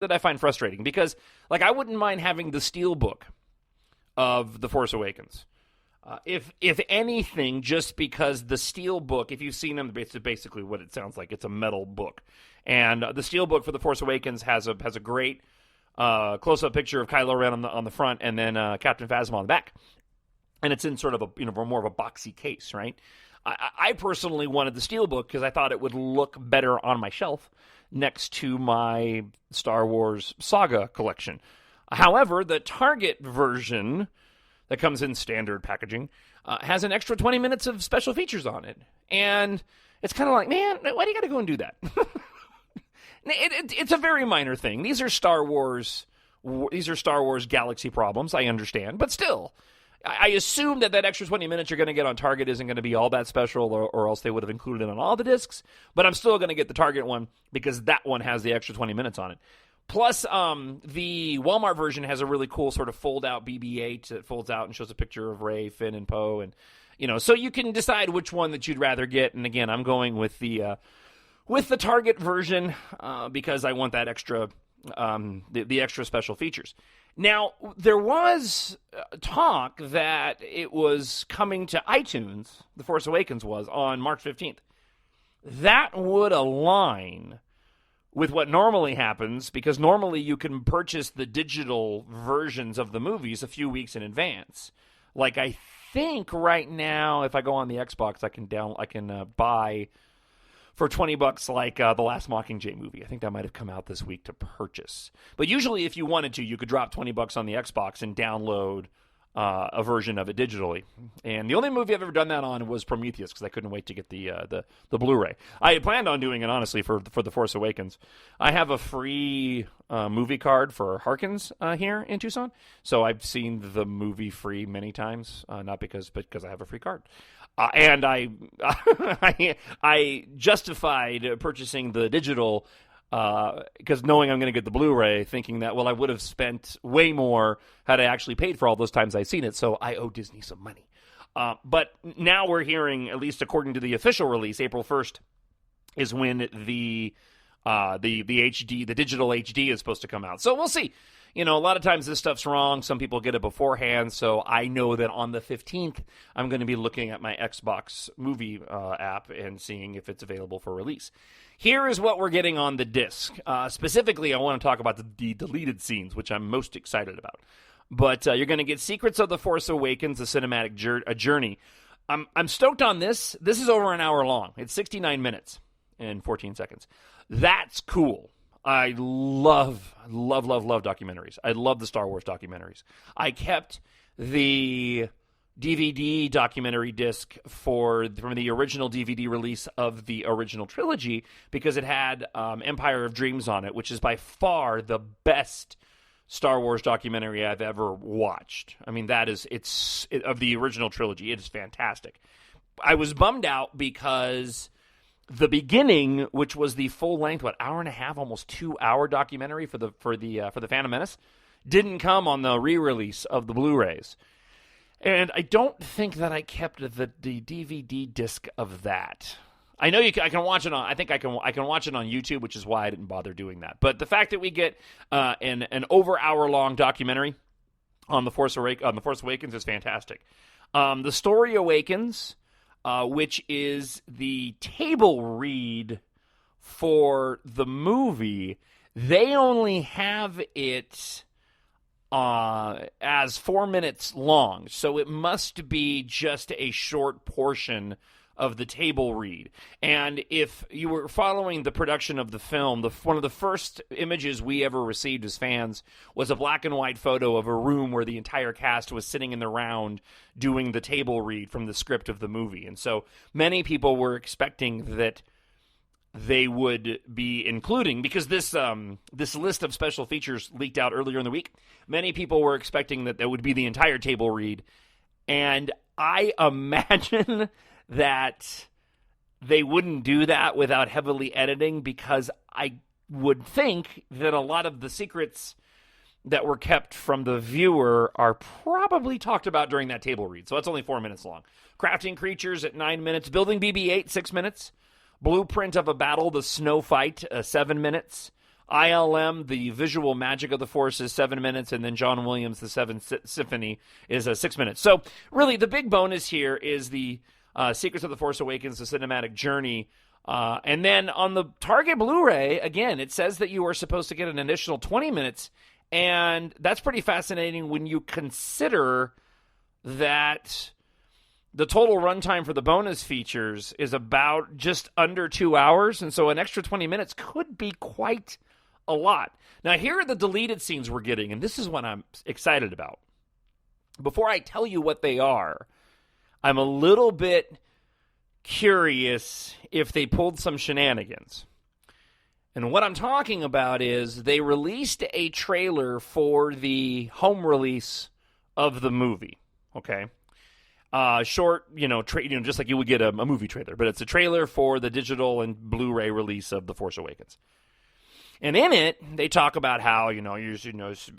that I find frustrating because, like, I wouldn't mind having the steelbook of The Force Awakens. If anything, just because the steelbook, if you've seen them, it's basically what it sounds like. It's a metal book. And the steelbook for The Force Awakens has a great close-up picture of Kylo Ren on the front and then Captain Phasma on the back. And it's in sort of a more of a boxy case, right? I personally wanted the steelbook because I thought it would look better on my shelf next to my Star Wars Saga collection. However, the Target version that comes in standard packaging has an extra 20 minutes of special features on it. And it's kind of like, man, why do you got to go and do that? It's a very minor thing. These are Star Wars Galaxy problems, I understand. But still, I assume that extra 20 minutes you're going to get on Target isn't going to be all that special, or else they would have included it on all the discs. But I'm still going to get the Target one because that one has the extra 20 minutes on it. Plus, the Walmart version has a really cool sort of fold-out BB-8 that folds out and shows a picture of Rey, Finn, and Poe, and so you can decide which one that you'd rather get. And again, I'm going with the Target version because I want that extra, the extra special features. Now, there was talk that it was coming to iTunes. The Force Awakens was on March 15th. That would align with what normally happens, because normally you can purchase the digital versions of the movies a few weeks in advance. Like, I think right now, if I go on the Xbox, I can buy for $20 like the last Mockingjay movie. I think that might have come out this week to purchase. But usually, if you wanted to, you could drop $20 on the Xbox and download a version of it digitally. And the only movie I've ever done that on was Prometheus, because I couldn't wait to get the Blu-ray. I had planned on doing it, honestly, for The Force Awakens. I have a free movie card for Harkins here in Tucson, so I've seen the movie free many times, not because I have a free card. And I justified purchasing the digital because knowing I'm going to get the Blu-ray, thinking that, well, I would have spent way more had I actually paid for all those times I've seen it, so I owe Disney some money. But now we're hearing, at least according to the official release, April 1st is when the HD, the digital HD is supposed to come out. So we'll see. A lot of times this stuff's wrong. Some people get it beforehand, so I know that on the 15th, I'm going to be looking at my Xbox movie app and seeing if it's available for release. Here is what we're getting on the disc. Specifically, I want to talk about the deleted scenes, which I'm most excited about. But you're going to get Secrets of the Force Awakens, the cinematic journey. I'm stoked on this. This is over an hour long. It's 69 minutes and 14 seconds. That's cool. I love documentaries. I love the Star Wars documentaries. I kept the DVD documentary disc from the original DVD release of the original trilogy because it had Empire of Dreams on it, which is by far the best Star Wars documentary I've ever watched. I mean, it's of the original trilogy. It is fantastic. I was bummed out because the beginning, which was the full length, hour and a half, almost 2 hour documentary for the Phantom Menace, didn't come on the re-release of the Blu-rays. And I don't think that I kept the DVD disc of that. I know I can watch it on. I think I can watch it on YouTube, which is why I didn't bother doing that. But the fact that we get an over hour long documentary on the Force Awakens is fantastic. The story Awakens, which is the table read for the movie, they only have it as 4 minutes long, so it must be just a short portion of the table read. And if you were following the production of the film, one of the first images we ever received as fans was a black and white photo of a room where the entire cast was sitting in the round doing the table read from the script of the movie. And so many people were expecting that they would be including, because this list of special features leaked out earlier in the week, many people were expecting that would be the entire table read. And I imagine that they wouldn't do that without heavily editing, because I would think that a lot of the secrets that were kept from the viewer are probably talked about during that table read. So that's only 4 minutes long. Crafting creatures at 9 minutes. Building BB-8, 6 minutes. Blueprint of a battle, the snow fight, 7 minutes. ILM, the visual magic of the Force, is 7 minutes, and then John Williams, the Seventh Symphony, is 6 minutes. So really, the big bonus here is the Secrets of the Force Awakens, the cinematic journey. And then on the Target Blu-ray, again, it says that you are supposed to get an additional 20 minutes, and that's pretty fascinating when you consider that the total runtime for the bonus features is about just under 2 hours, and so an extra 20 minutes could be quite a lot. Now, here are the deleted scenes we're getting, and this is what I'm excited about. Before I tell you what they are, I'm a little bit curious if they pulled some shenanigans. And what I'm talking about is they released a trailer for the home release of the movie, okay? Short, just like you would get a movie trailer, but it's a trailer for the digital and Blu-ray release of The Force Awakens. And in it, they talk about how,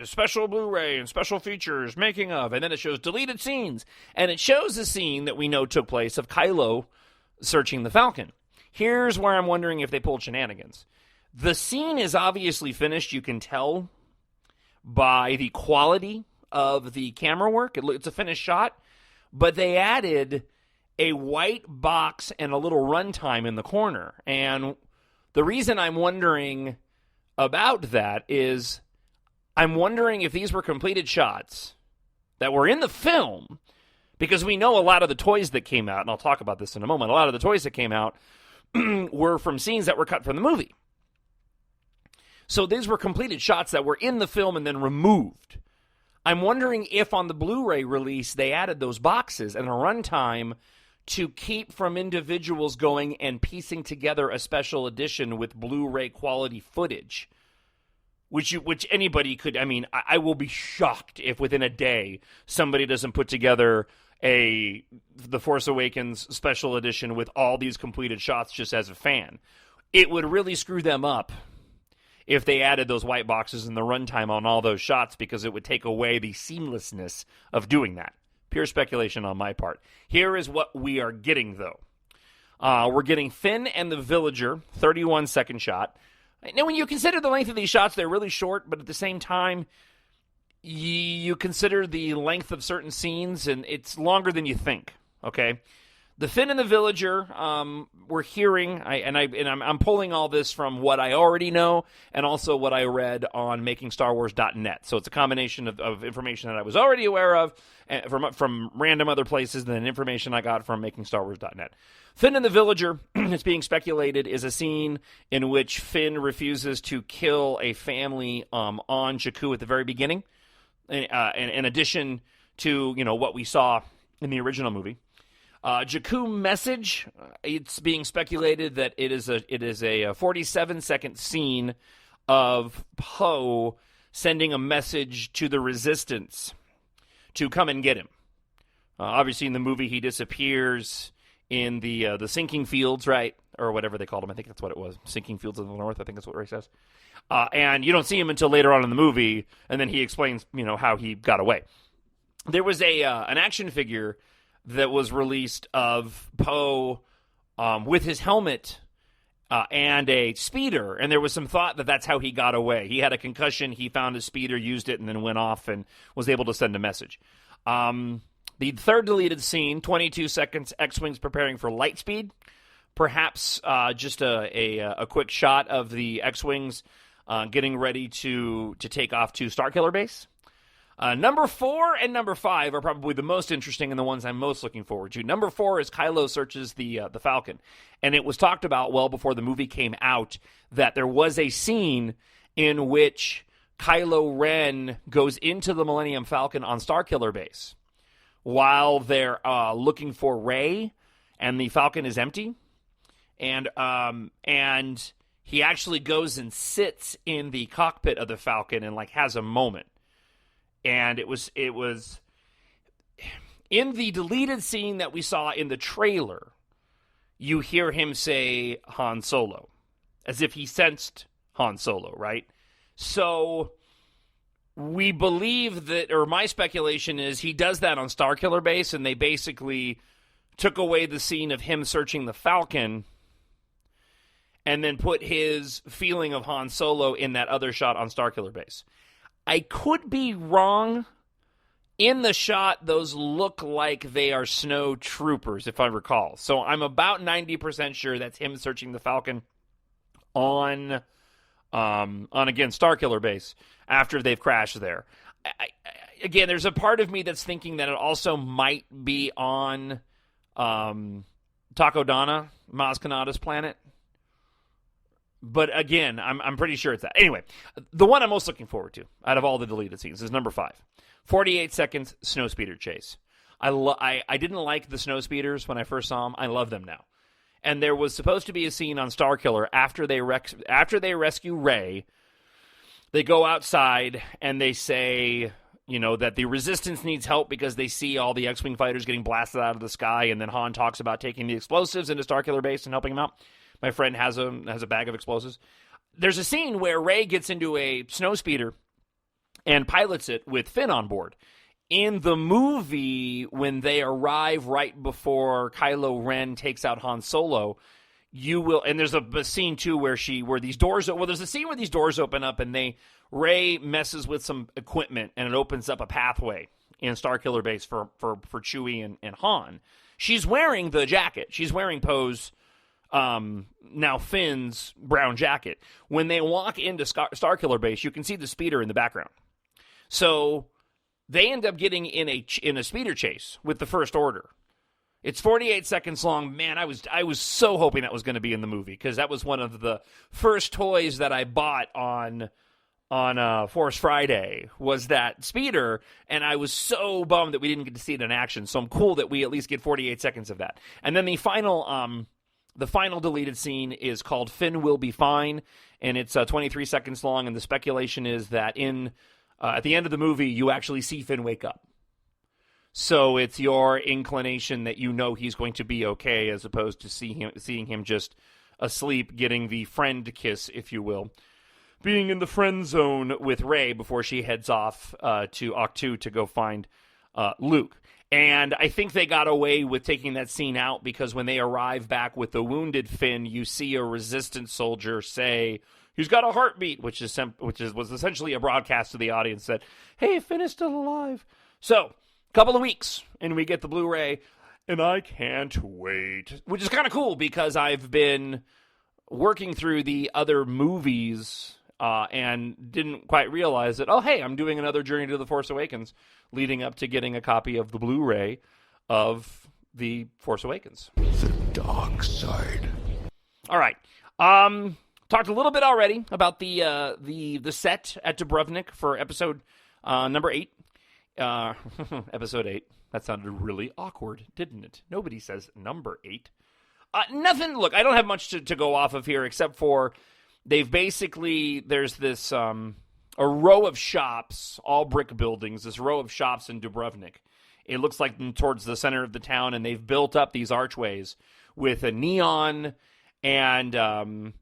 special Blu-ray and special features, making of, and then it shows deleted scenes. And it shows a scene that we know took place of Kylo searching the Falcon. Here's where I'm wondering if they pulled shenanigans. The scene is obviously finished. You can tell by the quality of the camera work. It's a finished shot. But they added a white box and a little runtime in the corner. And the reason I'm wondering about that is I'm wondering if these were completed shots that were in the film, because we know a lot of the toys that came out, and I'll talk about this in a moment, a lot of the toys that came out were from scenes that were cut from the movie. So these were completed shots that were in the film and then removed. I'm wondering if on the Blu-ray release they added those boxes and a runtime to keep from individuals going and piecing together a special edition with Blu-ray quality footage, which anybody could. I mean, I will be shocked if within a day somebody doesn't put together The Force Awakens special edition with all these completed shots just as a fan. It would really screw them up if they added those white boxes and the runtime on all those shots, because it would take away the seamlessness of doing that. Pure speculation on my part. Here is what we are getting, though. We're getting Finn and the Villager, 31-second shot. Now, when you consider the length of these shots, they're really short, but at the same time, you consider the length of certain scenes, and it's longer than you think, okay? The Finn and the Villager, we're hearing, I'm pulling all this from what I already know and also what I read on MakingStarWars.net. So it's a combination of information that I was already aware of from random other places and then information I got from MakingStarWars.net. Finn and the Villager, it's being speculated, is a scene in which Finn refuses to kill a family on Jakku at the very beginning, in addition to what we saw in the original movie. Jakku message, it's being speculated that it is a 47-second scene of Poe sending a message to the Resistance to come and get him. Obviously, in the movie, he disappears in the sinking fields, right? Or whatever they called him. I think that's what it was. Sinking fields of the North, I think that's what Ray says. And you don't see him until later on in the movie, and then he explains, how he got away. There was an action figure that was released of Poe with his helmet and a speeder, and there was some thought that that's how he got away. He had a concussion, he found his speeder, used it, and then went off and was able to send a message. The third deleted scene, 22 seconds, X-Wings preparing for light speed. Perhaps just a quick shot of the X-Wings getting ready to take off to Starkiller Base. Number 4 and number 5 are probably the most interesting and the ones I'm most looking forward to. Number 4 is Kylo searches the Falcon. And it was talked about well before the movie came out that there was a scene in which Kylo Ren goes into the Millennium Falcon on Starkiller Base while they're looking for Rey, and the Falcon is empty. And he actually goes and sits in the cockpit of the Falcon and has a moment. And it was in the deleted scene that we saw in the trailer, you hear him say Han Solo, as if he sensed Han Solo, right? So we believe that, or my speculation is, he does that on Starkiller Base, and they basically took away the scene of him searching the Falcon and then put his feeling of Han Solo in that other shot on Starkiller Base. I could be wrong. In the shot, those look like they are snow troopers, if I recall. So I'm about 90% sure that's him searching the Falcon on again, Starkiller Base after they've crashed there. Again, there's a part of me that's thinking that it also might be on Takodana, Maz Kanata's planet. But again, I'm pretty sure it's that. Anyway, the one I'm most looking forward to out of all the deleted scenes is number 5. 48 seconds snowspeeder chase. I didn't like the snowspeeders when I first saw them. I love them now. And there was supposed to be a scene on Starkiller after they rescue Rey. They go outside and they say, that the Resistance needs help because they see all the X-Wing fighters getting blasted out of the sky. And then Han talks about taking the explosives into Starkiller Base and helping them out. My friend has a bag of explosives. There's a scene where Rey gets into a snowspeeder and pilots it with Finn on board. In the movie, when they arrive right before Kylo Ren takes out Han Solo, you will, and there's a scene too where these doors, there's a scene where these doors open up and Rey messes with some equipment and it opens up a pathway in Starkiller Base for Chewie and Han. She's wearing the jacket. She's wearing Poe's, now Finn's brown jacket. When they walk into Starkiller Base, you can see the speeder in the background. So they end up getting in a speeder chase with the First Order. It's 48 seconds long. Man, I was so hoping that was going to be in the movie because that was one of the first toys that I bought on Force Friday was that speeder, and I was so bummed that we didn't get to see it in action. So I'm cool that we at least get 48 seconds of that. And then the final deleted scene is called Finn Will Be Fine, and it's 23 seconds long, and the speculation is that at the end of the movie, you actually see Finn wake up. So it's your inclination that he's going to be okay as opposed to seeing him just asleep, getting the friend kiss, if you will. Being in the friend zone with Rey before she heads off to Ahch-To to go find Luke. And I think they got away with taking that scene out because when they arrive back with the wounded Finn, you see a Resistance soldier say, "He's got a heartbeat," which was essentially a broadcast to the audience that, "Hey, Finn is still alive." So, a couple of weeks, and we get the Blu-ray, and I can't wait. Which is kind of cool because I've been working through the other movies and didn't quite realize that, oh, hey, I'm doing another Journey to the Force Awakens leading up to getting a copy of the Blu-ray of the Force Awakens. The dark side. All right. Talked a little bit already about the set at Dubrovnik for episode number 8. Episode 8. That sounded really awkward, didn't it? Nobody says number 8. Nothing. Look, I don't have much to go off of here except for there's this a row of shops, all brick buildings, this row of shops in Dubrovnik. It looks like towards the center of the town, and they've built up these archways with a neon and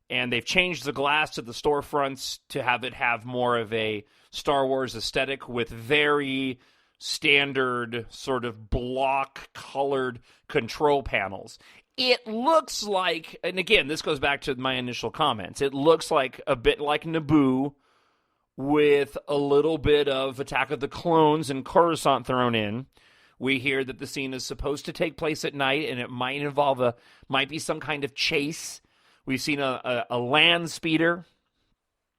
they've changed the glass to the storefronts to have more of a Star Wars aesthetic with very standard sort of block-colored control panels. It looks like, and again, this goes back to my initial comments, it looks like a bit like Naboo with a little bit of Attack of the Clones and Coruscant thrown in. We hear that the scene is supposed to take place at night, and it might be some kind of chase. We've seen a land speeder,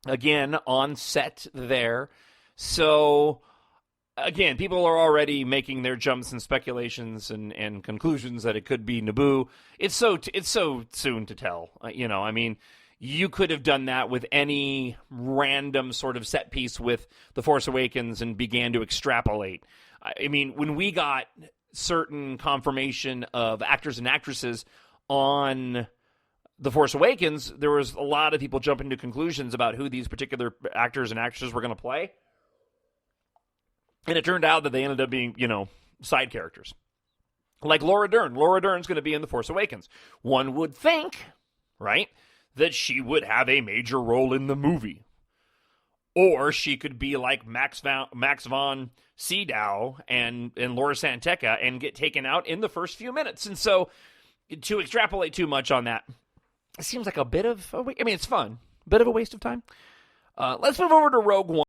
again, on set there. So, again, people are already making their jumps and speculations and conclusions that it could be Naboo. It's so soon to tell. You could have done that with any random sort of set piece with The Force Awakens and began to extrapolate. When we got certain confirmation of actors and actresses on The Force Awakens, there was a lot of people jumping to conclusions about who these particular actors and actresses were going to play. And it turned out that they ended up being, side characters. Like Laura Dern. Laura Dern's going to be in The Force Awakens. One would think, right, that she would have a major role in the movie. Or she could be like Max von Sydow and Laura Santeca and get taken out in the first few minutes. And so, to extrapolate too much on that it seems like a bit of I mean, it's fun. Bit of a waste of time. Let's move over to Rogue One.